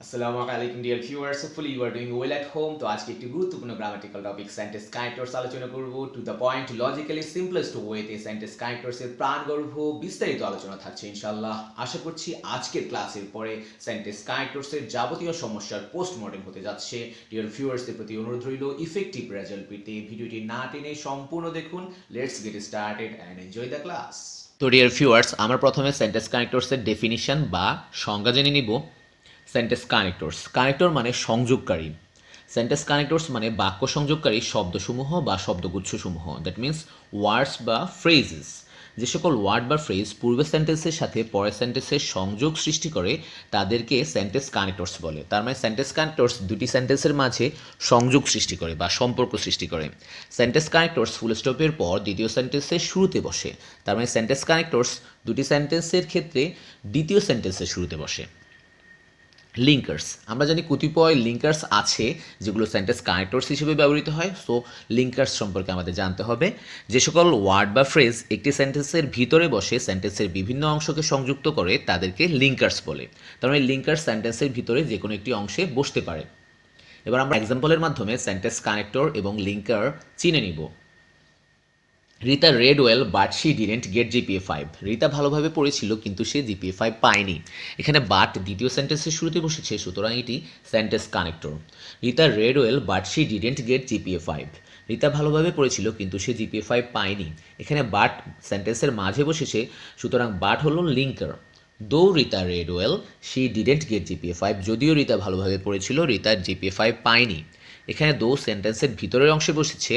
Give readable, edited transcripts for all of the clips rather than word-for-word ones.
আসসালামু আলাইকুম dear viewers, hopefully you are doing well at home. তো আজকে একটি গুরুত্বপূর্ণ গ্রামাটিক্যাল টপিক সেন্টেন্স কানেক্টরস আলোচনা করব। To the point, logically simplest ওয়েতে সেন্টেন্স কানেক্টরসের প্রাণগর্ভ বিস্তারিত আলোচনা থাকছে ইনশাআল্লাহ। আশা করছি আজকের ক্লাসের পরে সেন্টেন্স কানেক্টরসের যাবতীয় সমস্যার পোস্টমর্টেম হতে যাচ্ছে। ডিয়ার ভিউয়ার্সদের প্রতি অনুরোধ রইল, ইফেক্টিভ রেজাল্ট পেতে ভিডিওটি না টেনে সম্পূর্ণ দেখুন। Let's get started and enjoy the class. তো ডিয়ার ভিউয়ার্স, আমরা প্রথমে সেন্টেন্স কানেক্টরসের ডেফিনিশন বা সংজ্ঞা জেনে নিব। সেন্টেন্স কানেক্টরস, কানেক্টর মানে সংযোগকারী। সেন্টেন্স কানেক্টরস মানে বাক্য সংযোগকারী শব্দসমূহ বা শব্দগুচ্ছসমূহ, দ্যাট মিন্স ওয়ার্ডস বা ফ্রেজেস। যে সকল ওয়ার্ড বা ফ্রেজ পূর্বের সেন্টেন্সের সাথে পরের সেন্টেন্সের সংযোগ সৃষ্টি করে তাদেরকে সেন্টেন্স কানেক্টরস বলে। তার মানে সেন্টেন্স কানেক্টরস দুটি সেন্টেন্সের মাঝে সংযোগ সৃষ্টি করে বা সম্পর্ক সৃষ্টি করে। সেন্টেন্স কানেক্টরস ফুল স্টপের পর দ্বিতীয় সেন্টেন্সের শুরুতে বসে। তার মানে সেন্টেন্স কানেক্টরস দুটি সেন্টেন্সের ক্ষেত্রে দ্বিতীয় সেন্টেন্সের শুরুতে বসে। লিঙ্কার্স, আমরা জানি কতিপয় লিঙ্কার্স আছে যেগুলো সেন্টেন্স কানেক্টরস হিসেবে ব্যবহৃত হয়। সো লিঙ্কার্স সম্পর্কে আমাদের জানতে হবে। যে সকল ওয়ার্ড বা ফ্রেজ একটি সেন্টেন্সের ভিতরে বসে সেন্টেন্সের বিভিন্ন অংশকে সংযুক্ত করে তাদেরকে লিঙ্কার্স বলে। তার মানে লিঙ্কার্স সেন্টেন্সের ভিতরে যে কোনো একটি অংশে বসতে পারে। এবার আমরা এক্সাম্পলের মাধ্যমে সেন্টেন্স কানেক্টর এবং লিঙ্কার চিনে নিব। Rita red well but she didn't get GPA 5। Rita ভালোভাবে পড়েছিল কিন্তু সে জিপিএ 5 পায়নি। এখানে বাট দ্বিতীয় সেন্টেন্সের শুরুতে বসেছে, সুতরাং এটি sentence connector. Rita red well but she didn't get GPA 5। Rita ভালোভাবে পড়েছিল কিন্তু সে জিপিএ 5 পায়নি। এখানে বাট সেন্টেন্সের মাঝে বসেছে, সুতরাং বাট হলো লিঙ্কার। দো Rita red well she didn't get GPA 5। যদিও রিতা ভালোভাবে পড়েছিল, রিতা জিপিএ 5 পায়নি। এখানে দো সেন্টেন্সের ভিতরের অংশে বসেছে,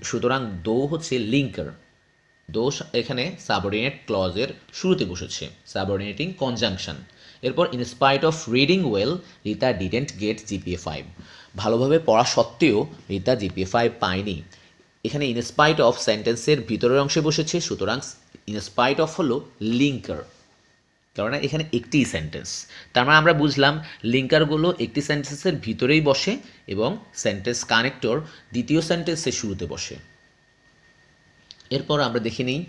সুতরাং দো হচ্ছে লিঙ্কার। দো এখানে সাবঅর্ডিনেট ক্লজের শুরুতে বসেছে, সাবঅর্ডিনেটিং কনজাংশন। এরপর in spite of reading well Rita didn't get GPA 5। ভালোভাবে পড়া সত্ত্বেও রিতা জিপিএ 5 পায়নি। এখানে ইনস্পাইট অফ সেন্টেন্সের ভিতরের অংশে বসেছে, সুতরাং ইনস্পাইট অফ হলো লিঙ্কার, কেননা এখানে একটি সেন্টেন্স। তার মানে আমরা বুঝলাম লিঙ্কারগুলো একটি সেন্টেন্সের ভিতরেই বসে এবং সেন্টেন্স কানেক্টর দ্বিতীয় সেন্টেন্সের শুরুতে বসে। এরপর আমরা দেখে নিই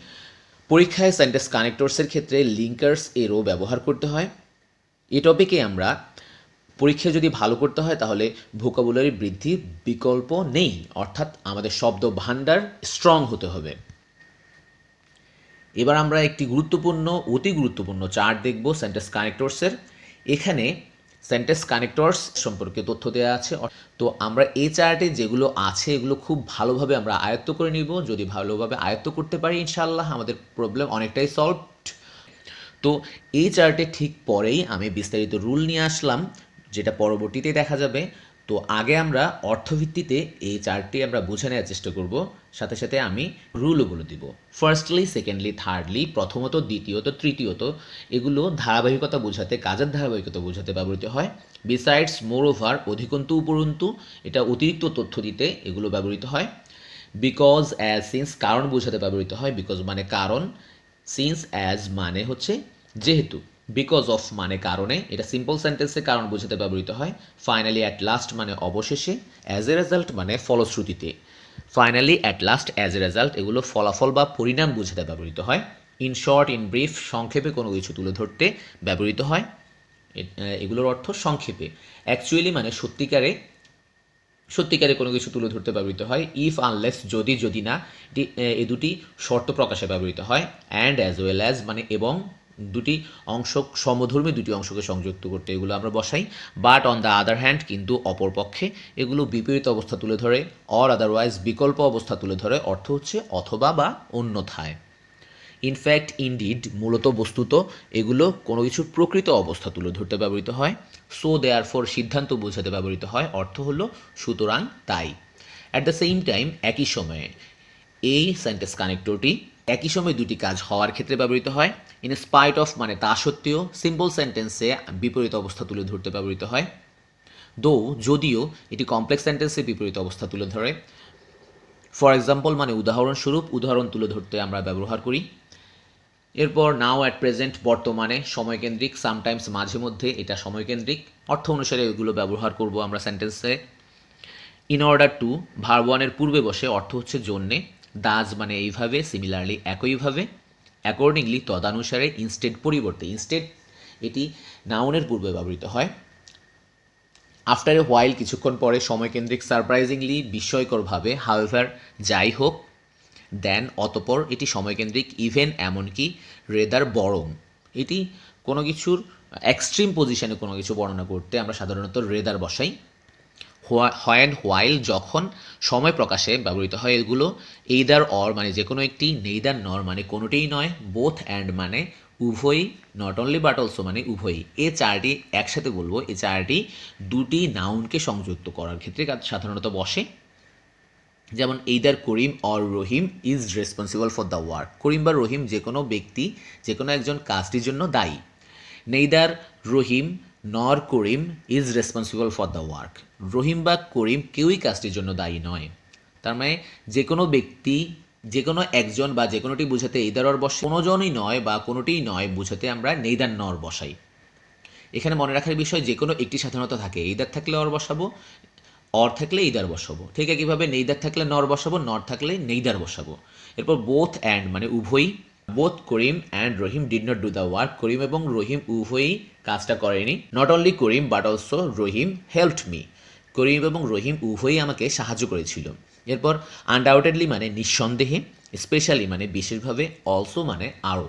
পরীক্ষায় সেন্টেন্স কানেক্টরসের ক্ষেত্রে লিঙ্কার্স এরও ব্যবহার করতে হয়। এই টপিকে আমরা পরীক্ষায় যদি ভালো করতে হয় তাহলে ভোকাবুলারি বৃদ্ধির বিকল্প নেই, অর্থাৎ আমাদের শব্দ ভাণ্ডার স্ট্রং হতে হবে। এবার আমরা একটি অতি গুরুত্বপূর্ণ চার্ট দেখব সেন্টেন্স কানেক্টরসের। এখানে সেন্টেন্স কানেক্টরস সম্পর্কে তথ্য দেওয়া আছে। তো আমরা এই চার্টে যেগুলো আছে এগুলো খুব ভালোভাবে আমরা আয়ত্ত করে নিব। যদি ভালোভাবে আয়ত্ত করতে পারি ইনশাআল্লাহ আমাদের প্রবলেম অনেকটাই সলভড। তো এই চার্টে ঠিক পরেই আমি বিস্তারিত রুল নিয়ে আসলাম, যেটা পরবর্তীতে দেখা যাবে। তো আগে আমরা অর্থভিত্তিতে এই চার্টটি আমরা বুঝে নেওয়ার চেষ্টা করব, সাথে সাথে আমি রুলগুলো দিব। ফার্স্টলি, সেকেন্ডলি, থার্ডলি, প্রথমত, দ্বিতীয়ত, তৃতীয়ত, এগুলো ধারাবাহিকতা বোঝাতে, কাজের ধারাবাহিকতা বোঝাতে ব্যবহৃত হয়। বিসাইডস, মোর ওভার, অধিকন্তু, উপরন্তু, এটা অতিরিক্ত তথ্য দিতে এগুলো ব্যবহৃত হয়। বিকজ, অ্যাজ, সিন্স, কারণ বোঝাতে ব্যবহৃত হয়। বিকজ মানে কারণ, সিন্স, অ্যাজ মানে হচ্ছে যেহেতু, বিকজ অফ মানে কারণে, এটা সিম্পল সেন্টেন্সে কারণ বোঝাতে ব্যবহৃত হয়। ফাইনালি, অ্যাট লাস্ট মানে অবশেষে। অ্যাজ এ রেজাল্ট মানে ফলশ্রুতিতে। Finally, at last, as a result এগুলো ফলাফল বা পরিণাম বোঝাতে ব্যবহৃত হয়। ইন শর্ট, ইন ব্রিফ, সংক্ষেপে কোনো কিছু তুলে ধরতে ব্যবহৃত হয়। এগুলোর অর্থ সংক্ষেপে। অ্যাকচুয়ালি মানে সত্যিকারে, সত্যিকারে কোনো কিছু তুলে ধরতে ব্যবহৃত হয়। ইফ, আনলেস, যদি, যদি না, এই দুটি শর্ত প্রকাশে ব্যবহৃত হয়। অ্যান্ড, অ্যাজ ওয়েল অ্যাজ মানে এবং, দুটি অংশ, সমধর্মী দুটি অংশকে সংযুক্ত করতে এগুলো আমরা বসাই। But on the other hand, কিন্তু অপরপক্ষে, এগুলো বিপরীত অবস্থা তুলে ধরে। অর আদারওয়াইজ, বিকল্প অবস্থা তুলে ধরে, অর্থ হচ্ছে অথবা বা অন্যথায়। ইনফ্যাক্ট, ইনডিড, মূলত বস্তুত, এগুলো কোনো কিছুর প্রকৃত অবস্থা তুলে ধরতে ব্যবহৃত হয়। সো দেয়ারফর, সিদ্ধান্ত বোঝাতে ব্যবহৃত হয়, অর্থ হলো সুতরাং তাই। অ্যাট দ্য সেম টাইম, একই সময়ে, এই সেন্টেন্স কানেক্টরটি একই সময় দুটি কাজ হওয়ার ক্ষেত্রে ব্যবহৃত হয়। ইন স্পাইট অফ মানে তা সত্ত্বেও, সিম্পল সেন্টেন্সে বিপরীত অবস্থা তুলে ধরতে ব্যবহৃত হয়। দো, যদিও, এটি কমপ্লেক্স সেন্টেন্সে বিপরীত অবস্থা তুলে ধরে। ফর এক্সাম্পল মানে উদাহরণস্বরূপ, উদাহরণ তুলে ধরতে আমরা ব্যবহার করি। এরপর নাও, অ্যাট প্রেজেন্ট, বর্তমানে, সময়কেন্দ্রিক। সামটাইমস মাঝে মধ্যে, এটা সময়কেন্দ্রিক। অর্থ অনুসারে এগুলো ব্যবহার করব আমরা সেন্টেন্সে। ইন অর্ডার টু, ভার্ব ওয়ানের পূর্বে বসে, অর্থ হচ্ছে জন্যে। দাজ মানে এইভাবে, সিমিলারলি একইভাবে। অ্যাকর্ডিংলি তদানুসারে, ইনস্টেড পরিবর্তে, ইনস্টেড এটি নাউনের পূর্বে ব্যবহৃত হয়। আফটার এ হোয়াইল কিছুক্ষণ পরে সময়কেন্দ্রিক সারপ্রাইজিংলি বিস্ময়করভাবে হাউএভার যাই হোক দেন অতপর এটি সময়কেন্দ্রিক ইভেন এমনকি রেদার বরং এটি কোনো কিছুর এক্সট্রিম পজিশনে কোনো কিছু বর্ণনা করতে আমরা সাধারণত রেদার বসাই হোয়াইল হোয়াইল যখন সময় প্রকাশে ব্যবহৃত হয় এগুলো এইদার অর মানে যে কোনো একটি নেইদার নর মানে কোনোটিই নয় বোথ অ্যান্ড মানে উভয়ই নট অনলি বাট অলসো মানে উভয়ই এই চারটি একসাথে বলবো এই চারটি দুটি নাউনকে সংযুক্ত করার ক্ষেত্রে সাধারণত বসে যেমন either Karim or Rahim is responsible for the work Karim বা রহিম যে কোনো ব্যক্তি যে কোনো একজন কাজটির জন্য দায়ী neither Rahim nor Karim is responsible for the work Rahim বা করিম কেউই কাজটির জন্য দায়ী নয় তার মানে যে কোনো ব্যক্তি যে কোনো একজন বা যে কোনোটি বোঝাতে এইদার অর বসে কোনোজনই নয় বা কোনোটিই নয় বোঝাতে আমরা নেইদার নর বসাই এখানে মনে রাখার বিষয় যে কোনো একটি সাধারণত থাকে এইদার থাকলে অর বসাবো অর থাকলে এইদার বসাবো ঠিক একইভাবে নেইদার থাকলে নর বসাবো নর থাকলে নেইদার বসাবো এরপর বোথ অ্যান্ড মানে উভয়ই both Karim and Rahim did not do the work Karim এবং রহিম উভয়ই কাজটা করেনি not only Karim but also Rahim helped me Karim এবং রহিম উভয়ই আমাকে সাহায্য করেছিল এরপর আনডাউটেডলি মানে নিঃসন্দেহে স্পেশালি মানে বিশেষভাবে অলসো মানে আরও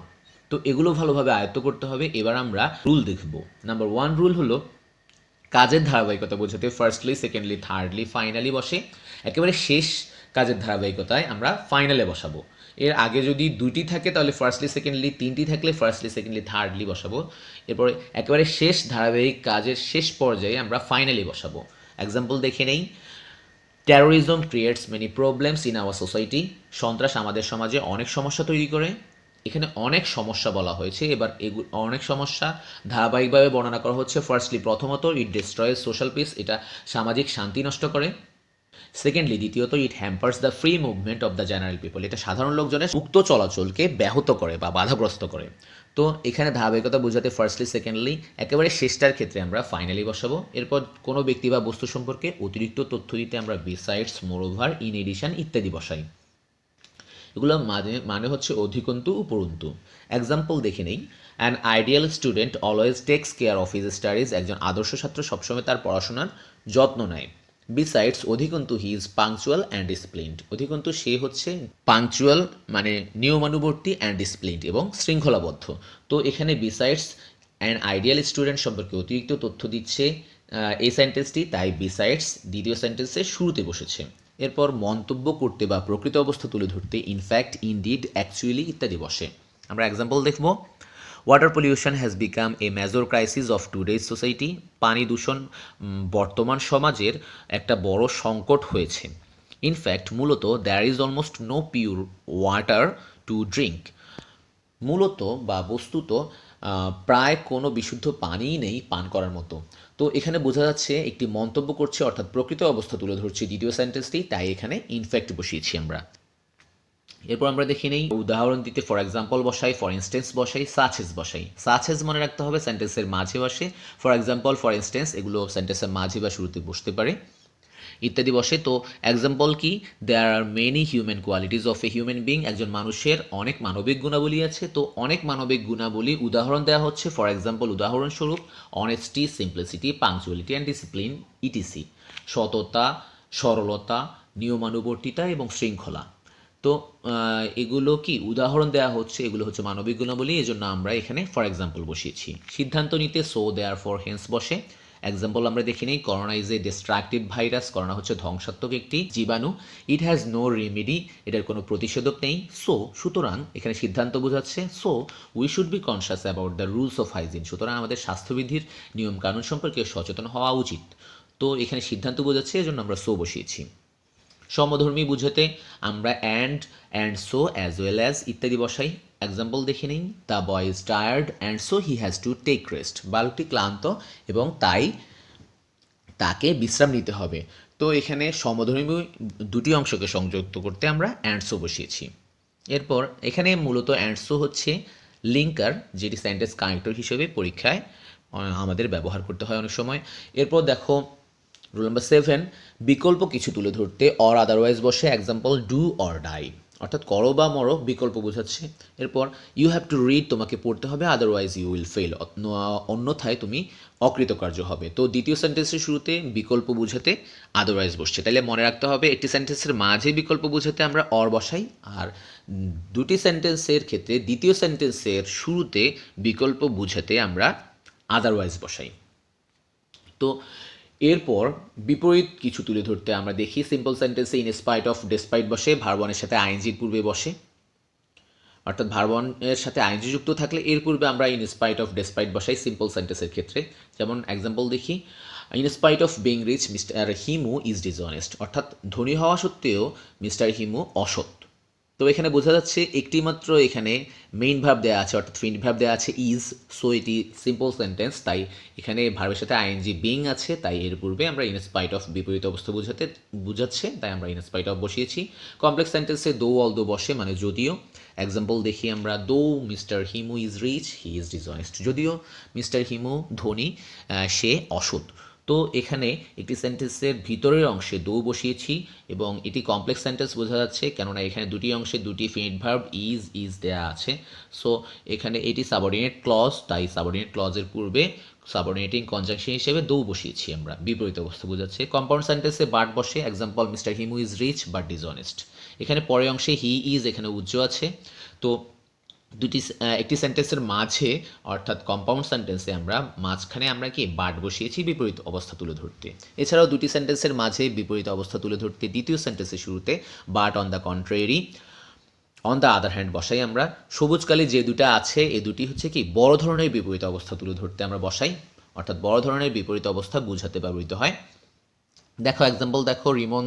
তো এগুলো ভালোভাবে আয়ত্ত করতে হবে এবার আমরা রুল দেখব নাম্বার 1 রুল হলো কাজের ধারাবাহিকতা বোঝাতে ফার্স্টলি সেকেন্ডলি থার্ডলি ফাইনালি বসে একেবারে শেষ কাজের ধারাবাহিকতায় আমরা ফাইনালে বসাবো এর আগে যদি দুইটি থাকে তাহলে ফার্স্টলি সেকেন্ডলি তিনটি থাকলে ফার্স্টলি সেকেন্ডলি থার্ডলি বসাবো এরপরে একেবারে শেষ ধারাবাহিক কাজের শেষ পর্যায়ে আমরা ফাইনালি বসাবো এক্সাম্পল দেখে নেই terrorism creates many problems in our society সন্ত্রাস আমাদের সমাজে অনেক সমস্যা তৈরি করে এখানে অনেক সমস্যা বলা হয়েছে এবার অনেক সমস্যা ধারাবাহিকভাবে বর্ণনা করা হচ্ছে ফার্স্টলি প্রথমত ইট ডিস্ট্রয়েস সোশ্যাল পিস এটা সামাজিক শান্তি নষ্ট করে সেকেন্ডলি দ্বিতীয়ত it hampers the free movement of the general people এটা সাধারণ লোকজনের মুক্ত চলাচলকে ব্যাহত করে বা বাধাগ্রস্ত করে তো এখানে ধারাবাহিকতা বোঝাতে ফার্স্টলি সেকেন্ডলি একেবারে শেষটার ক্ষেত্রে আমরা ফাইনালি বসাবো এরপর কোনো ব্যক্তি বা বস্তু সম্পর্কে অতিরিক্ত তথ্য দিতে আমরা বিসাইডস মোরওভার ইন এডিশন ইত্যাদি বসাই এগুলো মানে হচ্ছে অধিকন্তু উপরন্তু এক্সাম্পল দেখে নেই an ideal student always text care of his studies একজন আদর্শ ছাত্র সবসময় তার পড়াশোনার যত্ন নেয় বিসাইডস অধিকন্তু he is punctual and disciplined অধিকন্তু সে হচ্ছে পাংচুয়াল মানে নিয়মানুবর্তী অ্যান্ড ডিসিপ্লিনড এবং শৃঙ্খলাবদ্ধ তো এখানে বিসাইডস অ্যান আইডিয়াল স্টুডেন্ট সম্পর্কে অতিরিক্ত তথ্য দিচ্ছে এই সেন্টেন্সটি তাই বিসাইডস দ্বিতীয় সেন্টেন্সের শুরুতে বসেছে এরপর মন্তব্য করতে বা প্রকৃত অবস্থা তুলে ধরতে ইনফ্যাক্ট ইনডিড অ্যাকচুয়ালি ইত্যাদি বসে আমরা এক্সাম্পল দেখব water pollution has become a major crisis of today's society পানি দূষণ বর্তমান সমাজের একটা বড় সংকট হয়েছে ইনফ্যাক্ট মূলত there is almost no pure water to drink মূলত বা বস্তুত প্রায় কোনো বিশুদ্ধ পানিই নেই পান করার মতো তো এখানে বোঝা যাচ্ছে একটি মন্তব্য করছে অর্থাৎ প্রকৃত অবস্থা তুলে ধরছে দ্বিতীয় সেন্টেন্সটি তাই এখানে ইনফ্যাক্ট বসিয়েছি আমরা এরপর আমরা দেখে নেই উদাহরণ দিতে ফর এক্সাম্পল বসাই ফর ইনস্টেন্স বসাই সাচেস বসাই সাচেস মনে রাখতে হবে সেন্টেন্সের মাঝে বসে ফর এক্সাম্পল ফর ইনস্টেন্স এগুলো সেন্টেন্সের মাঝে বা শুরুতে বসতে পারে ইত্যাদি বসে তো এক্সাম্পল কি there are many human qualities of a human being একজন মানুষের অনেক মানবিক গুণাবলী আছে তো অনেক মানবিক গুণাবলী উদাহরণ দেওয়া হচ্ছে ফর এক্সাম্পল উদাহরণস্বরূপ honesty simplicity punctuality and discipline etc সততা সরলতা নিয়মানুবর্তিতা এবং শৃঙ্খলা তো এগুলো কি উদাহরণ দেওয়া হচ্ছে এগুলো হচ্ছে মানবিক গুণাবলী এজন্য আমরা এখানে ফর এক্সাম্পল বসিয়েছি সিদ্ধান্ত নিতে সো দেয়ার ফর হেন্স বসে এক্সাম্পল আমরা দেখি নেই corona is a destructive virus corona হচ্ছে ধ্বংসাত্মক একটি জীবাণু ইট হ্যাজ নো রেমেডি এটার কোনো প্রতিষেধক নেই সো সুতরাং এখানে সিদ্ধান্ত বোঝাচ্ছে so we should be conscious about the rules of hygiene সুতরাং আমাদের স্বাস্থ্যবিধির নিয়মকানুন সম্পর্কে সচেতন হওয়া উচিত তো এখানে সিদ্ধান্ত বোঝাচ্ছে এজন্য আমরা সো বসিয়েছি সমধর্মী বুঝাতে আমরা and so as well as ইত্যাদি বসাই এক্সাম্পল দেখে নিন the boy is tired and so he has to take rest বালকটি ক্লান্ত এবং তাই তাকে বিশ্রাম নিতে হবে তো এখানে সমধর্মী দুটি অংশকে সংযুক্ত করতে আমরা অ্যান্ড সো বসিয়েছি এরপর এখানে মূলত অ্যান্ড সো হচ্ছে লিঙ্কার যেটি সেন্টেন্স কানেক্টর হিসেবে পরীক্ষায় আমাদের ব্যবহার করতে হয় অনেক সময় এরপর দেখো রুল নাম্বার 7 বিকল্প কিছু তুলে ধরতে অর আদারওয়াইজ বসে এক্সাম্পল ডু অর ডাই অর্থাৎ করো বা মরো বিকল্প বোঝাচ্ছে। এরপর ইউ হ্যাভ টু রিড, তোমাকে পড়তে হবে, আদারওয়াইজ ইউ উইল ফেল, অন্যথায় তুমি অকৃতকার্য হবে। তো দ্বিতীয় সেন্টেন্সের শুরুতে বিকল্প বোঝাতে আদারওয়াইজ বসছে, তাহলে মনে রাখতে হবে একটি সেন্টেন্সের মাঝে বিকল্প বোঝাতে আমরা অর বসাই, আর দুটি সেন্টেন্সের ক্ষেত্রে দ্বিতীয় সেন্টেন্সের শুরুতে বিকল্প বোঝাতে আমরা আদারওয়াইজ বসাই। তো এরপর বিপরীত কিছু তুলে ধরতে আমরা দেখি সিম্পল সেন্টেন্সে ইন স্পাইট অফ ডেসপাইট বসে, ভার্বনের সাথে আইএনজির পূর্বে বসে, অর্থাৎ ভার্বনের সাথে আইএনজি যুক্ত থাকলে এর পূর্বে আমরা ইন স্পাইট অফ ডেসপাইট বসাই সিম্পল সেন্টেন্সের ক্ষেত্রে। যেমন এক্সাম্পল দেখি, in spite of being rich mister Himu is dishonest, অর্থাৎ ধনী হওয়া সত্ত্বেও মিস্টার হিমু অসৎ। তো এখানে বোঝা যাচ্ছে একটি মাত্র এখানে মেইন ভার্ব দেওয়া আছে, অর্থাৎ ফিন্ট ভার্ব দেওয়া আছে ইজ, সো এটি সিম্পল সেন্টেন্স, তাই এখানে ভার্বের সাথে আইএনজি বিং আছে, তাই এর পূর্বে আমরা ইন স্পাইট অফ বিপরীত অবস্থা বুঝাচ্ছে, তাই আমরা ইন স্পাইট অফ বসিয়েছি। কমপ্লেক্স সেন্টেন্সে দো অল দো বসে, মানে যদিও। এক্সাম্পল দেখি আমরা, though mister Himu is rich he is dishonest, যদিও মিস্টার হিমু ধনী সে অসৎ। তো এখানে একটি সেন্টেন্সের ভিতরের অংশে দো বসিয়েছি এবং এটি কমপ্লেক্স সেন্টেন্স বোঝা যাচ্ছে, কেননা এখানে দুটি অংশে দুটি ফিনিট ভার্ব ইজ দেয়া আছে। সো এখানে এটি সাবঅর্ডিনেট ক্লজ, তাই সাবঅর্ডিনেট ক্লজের পূর্বে সাবঅর্ডিনেটিং কনজাংশন হিসেবে দো বসিয়েছি আমরা, বিপরীত অবস্থা বোঝাচ্ছে। কম্পাউন্ড সেন্টেন্সে বাট বসে, example mister Himu is rich but dishonest. এখানে পরের অংশে হি ইজ, এখানে উজ্জ্ব আছে। তো একটি সেন্টেন্সের মাঝে, অর্থাৎ কম্পাউন্ড সেন্টেন্সে আমরা মাঝখানে আমরা কি বাট বসিয়েছি বিপরীত অবস্থা তুলে ধরতে। এছাড়াও দুটি সেন্টেন্সের মাঝে বিপরীত অবস্থা তুলে ধরতে দ্বিতীয় সেন্টেন্সের শুরুতে but on the contrary, on the other hand বসাই আমরা। সবুজ কালি যে দুটো আছে এই দুটি হচ্ছে কি বড় ধরনের বিপরীত অবস্থা তুলে ধরতে আমরা বসাই, অর্থাৎ বড় ধরনের বিপরীত অবস্থা বুঝাতে ব্যবহৃত হয়। দেখো এক্সাম্পল দেখো, Rimon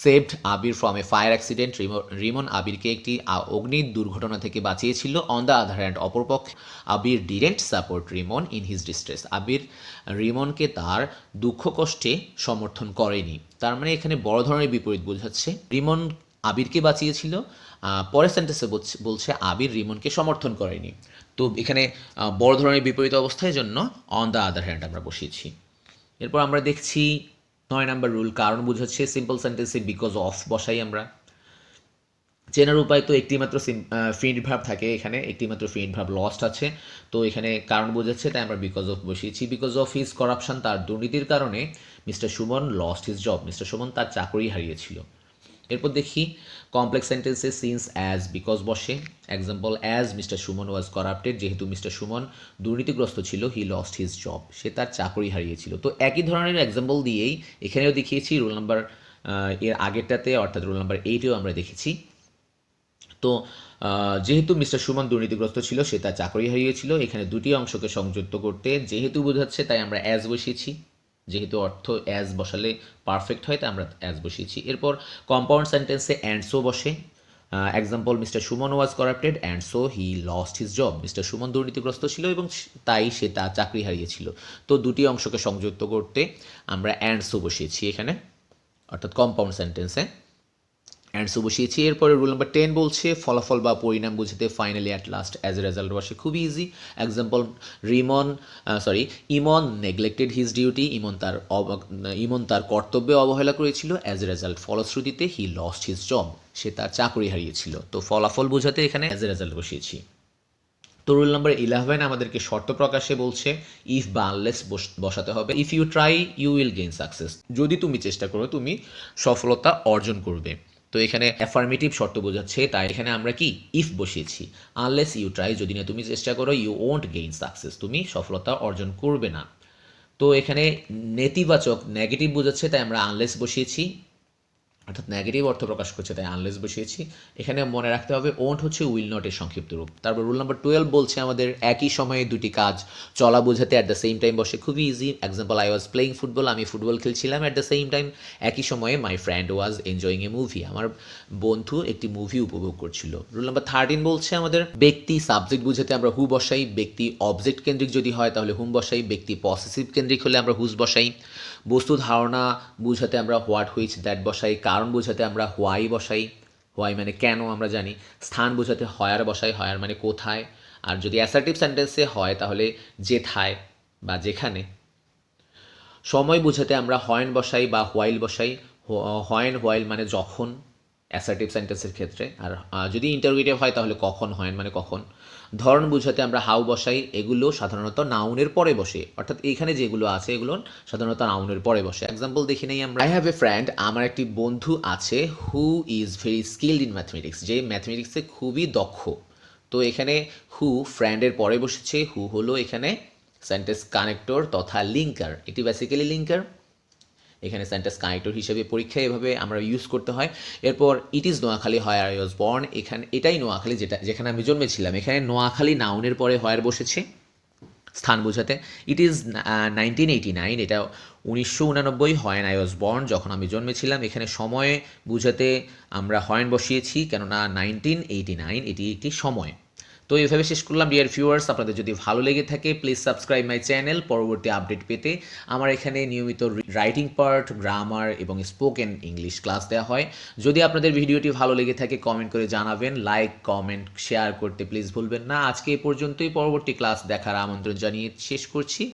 saved Abir from a fire accident, Rimon আবিরকে একটি অগ্নি দুর্ঘটনা থেকে বাঁচিয়েছিল। অন দ্য আদার হ্যান্ড, অপরপক্ষে Abir didn't support Rimon in his distress, Abir রিমনকে তার দুঃখ কষ্টে সমর্থন করেনি। তার মানে এখানে বড় ধরনের বিপরীত বোঝাচ্ছে, রিমন আবিরকে বাঁচিয়েছিল, পরের সেন্টেন্সে বলছে আবির রিমনকে সমর্থন করেনি। তো এখানে বড় ধরনের বিপরীত অবস্থার জন্য অন দ্য আদার হ্যান্ড আমরা বসিয়েছি। এরপর আমরা দেখছি 9 নাম্বার রুল, কারণ বোঝাচ্ছে সিম্পল সেন্টেন্সে বিকজ অফ বসাই আমরা। চেনার উপায় তো একটি মাত্র ফিনিট ভার্ব থাকে, এখানে একটি মাত্র ফিনিট ভার্ব লস্ট আছে, তো এখানে কারণ বোঝাচ্ছে তাই আমরা বিকজ অফ বসিয়েছি। বিকজ অফ হিজ করাপশন, তার দুর্নীতির কারণে mister Suman lost his job, mister Suman তার চাকরি হারিয়েছিল। এরপর দেখি কমপ্লেক্স সেন্টেন্সে সিন্স অ্যাজ বিকজ বসে, এক্সাম্পল অ্যাজ মিস্টার সুমন ওয়াজ করাপ্টেড, যেহেতু মিস্টার সুমন দুর্নীতিগ্রস্ত ছিল, হি লস্ট হিজ জব, সে তার চাকরি হারিয়েছিল। তো একই ধরনের এক্সাম্পল দিয়েই এখানেও দেখিয়েছি, রোল নাম্বার এর আগেরটাতে অর্থাৎ রোল নাম্বার 8-এও আমরা দেখেছি। তো যেহেতু মিস্টার সুমন দুর্নীতিগ্রস্ত ছিল, সে তার চাকরি হারিয়েছিল, এখানে দুটি অংশকে সংযুক্ত করতে যেহেতু বোঝাচ্ছে তাই আমরা অ্যাজ বসিয়েছি, যেহেতু অর্থ অ্যাজ বসালে পারফেক্ট হয় তাই আমরা অ্যাজ বসিয়েছি। এরপর কম্পাউন্ড সেন্টেন্সে অ্যান্ড সো বসে, example mister Suman was corrupted and so he lost his job, mister Suman দুর্নীতিগ্রস্ত ছিল এবং তাই সে তার চাকরি হারিয়েছিল। তো দুটি অংশকে সংযুক্ত করতে আমরা অ্যান্ড সো বসিয়েছি এখানে, অর্থাৎ কম্পাউন্ড সেন্টেন্সে অ্যান্ড সো বসিয়েছি। এরপরে রুল নাম্বার 10 বলছে ফলাফল বা পরিণাম বুঝতে finally at last as a result বসে, খুবই ইজি। এক্সাম্পল ইমন নেগলেক্টেড হিজ ডিউটি, ইমন তার কর্তব্যে অবহেলা করেছিল, অ্যাজ এ রেজাল্ট ফলশ্রুতিতে হি লস্ট হিজ জব, সে তার চাকরি হারিয়েছিল। তো ফলাফল বোঝাতে এখানে অ্যাজ এ রেজাল্ট বসিয়েছি। তো রুল নাম্বার 11 আমাদেরকে শর্ত প্রকাশে বলছে ইফ বা আনলেস বসাতে হবে। If you try you will gain success, যদি তুমি চেষ্টা করো তুমি সফলতা অর্জন করবে। তো এখানে অ্যাফার্মেটিভ শর্ত বোঝাচ্ছে, তাই এখানে আমরা কি ইফ বসিয়েছি। আনলেস ইউ ট্রাই, যদি না তুমি চেষ্টা করো, ইউ ওন্ট গেইন সাকসেস, তুমি সফলতা অর্জন করবে না। তো এখানে নেতিবাচক নেগেটিভ বোঝাচ্ছে, তাই আমরা আনলেস বসিয়েছি, অর্থাৎ নেগেটিভ অর্থ প্রকাশ করছে তাই আনলেস বসিয়েছি। এখানে মনে রাখতে হবে ওন্ট হচ্ছে উইল নটের সংক্ষিপ্ত রূপ। তারপর রুল নাম্বার 12 বলছে আমাদের একই সময়ে দুটি কাজ চলা বোঝাতে অ্যাট দ্য সেম টাইম বসে, খুবই easy. Example I was playing football, আমি ফুটবল খেলছিলাম, অ্যাট দ্য সেম টাইম একই সময়ে my friend was enjoying A movie, আমার বন্ধু একটি মুভি উপভোগ করছিল। রুল নাম্বার 13 বলছে আমাদের ব্যক্তি সাবজেক্ট বুঝাতে আমরা হু বসাই, ব্যক্তি অবজেক্ট কেন্দ্রিক যদি হয় তাহলে হুম বসাই, ব্যক্তি পসেসিভ কেন্দ্রিক হলে আমরা হুজ বসাই। বস্তু ধারণা বুঝাতে আমরা হোয়াট হুইচ দ্যাট বসাই, কারণ বোঝাতে আমরা হোয়াই বসাই, হোয়াই মানে কেন আমরা জানি। স্থান বোঝাতে হয়ার বসাই, হয়ার মানে কোথায়। আর যদি অ্যাসার্টিভ সেন্টেন্সে হয় তাহলে যেথায় বা যেখানে। সময় বোঝাতে আমরা হয়েন বসাই বা হোয়াইল বসাই, হয়েন হোয়াইল মানে যখন। অ্যাসার্টিভ সেন্টেন্সের ক্ষেত্রে। আর যদি ইন্টারোগেটিভ হয় তাহলে কখন হয় মানে কখন। ধরন বোঝাতে আমরা হাউ বসাই, এগুলো সাধারণত নাউনের পরে বসে, অর্থাৎ এখানে যেগুলো আছে এগুলো সাধারণত নাউনের পরে বসে। এক্সাম্পল দেখি নেই আমরা। আই হ্যাভ এ ফ্রেন্ড, আমার একটি বন্ধু আছে, who is very skilled in mathematics, যে ম্যাথমেটিক্সে খুবই দক্ষ। তো এখানে হু ফ্রেন্ডের পরে বসেছে, হু হলো এখানে সেন্টেন্স কানেক্টর তথা লিঙ্কার, এটি বেসিক্যালি লিঙ্কার, এখানে সেন্টেন্স কানেক্টর হিসেবে পরীক্ষায় এভাবে আমরা ইউজ করতে হয়। এরপর ইট ইজ নোয়াখালী হয় আই ওয়াজ বর্ন, এখানে এটাই নোয়াখালী যেখানে আমি জন্মেছিলাম, এখানে নোয়াখালী নাউনের পরে হয়ার বসেছে স্থান বোঝাতে। ইট ইজ 1989, এটা 1989 হয় আই ওয়াজ বর্ন, যখন আমি জন্মেছিলাম। এখানে সময় বোঝাতে আমরা হয়েন বসিয়েছি, কেননা 1989 এটি একটি সময়। তো এইভাবে শেষ করলাম ডিয়ার ভিউয়ার্স। আপনাদের যদি ভালো লেগে থাকে প্লিজ সাবস্ক্রাইব মাই চ্যানেল পরবর্তী আপডেট পেতে। আমার এখানে নিয়মিত রাইটিং পার্ট, গ্রামার এবং স্পোকেন ইংলিশ ক্লাস দেওয়া হয়। যদি আপনাদের ভিডিওটি ভালো লেগে থাকে কমেন্ট করে জানাবেন, লাইক কমেন্ট শেয়ার করতে প্লিজ ভুলবেন না। আজকে এই পর্যন্তই, পরবর্তী ক্লাস দেখার আমন্ত্রণ জানিয়ে শেষ করছি।